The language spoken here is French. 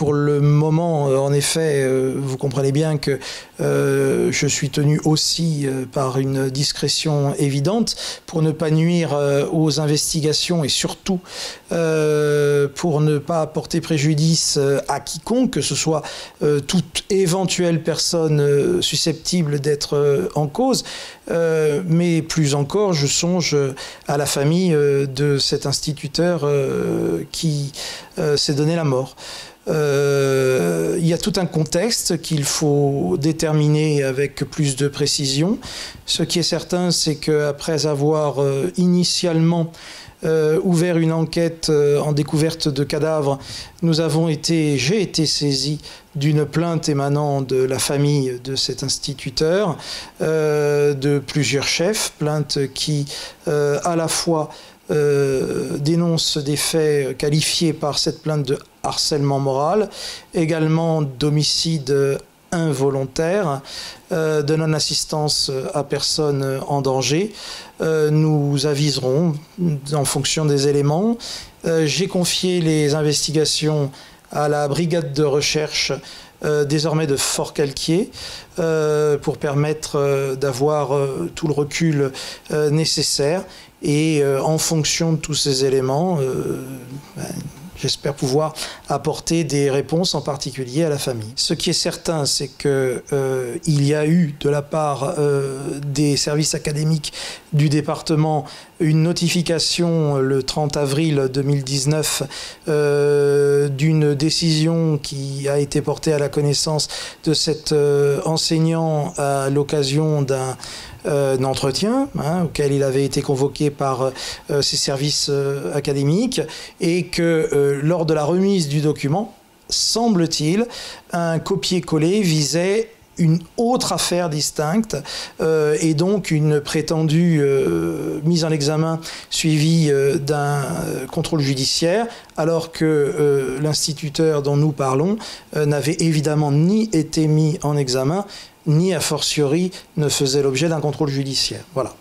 Pour le moment, en effet, vous comprenez bien que je suis tenu aussi par une discrétion évidente pour ne pas nuire aux investigations et surtout pour ne pas porter préjudice à quiconque, que ce soit toute éventuelle personne susceptible d'être en cause. Mais plus encore, je songe à la famille de cet instituteur qui s'est donné la mort. Il y a tout un contexte qu'il faut déterminer avec plus de précision. Ce qui est certain, c'est qu'après avoir initialement ouvert une enquête en découverte de cadavres, j'ai été saisi d'une plainte émanant de la famille de cet instituteur, de plusieurs chefs, plainte qui à la fois dénonce des faits qualifiés par cette plainte de harcèlement moral, également d'homicide involontaire, de non-assistance à personne en danger. Nous aviserons en fonction des éléments. J'ai confié les investigations à la brigade de recherche désormais de Forcalquier pour permettre d'avoir tout le recul nécessaire. Et en fonction de tous ces éléments, j'espère pouvoir apporter des réponses en particulier à la famille. Ce qui est certain, c'est qu'il y a eu de la part des services académiques du département une notification le 30 avril 2019 d'une décision qui a été portée à la connaissance de cet enseignant à l'occasion d'un entretien auquel il avait été convoqué par ses services académiques et que lors de la remise du document, semble-t-il, un copier-coller visait une autre affaire distincte et donc une prétendue mise en examen suivie d'un contrôle judiciaire, alors que l'instituteur dont nous parlons n'avait évidemment ni été mis en examen, ni a fortiori ne faisait l'objet d'un contrôle judiciaire. Voilà.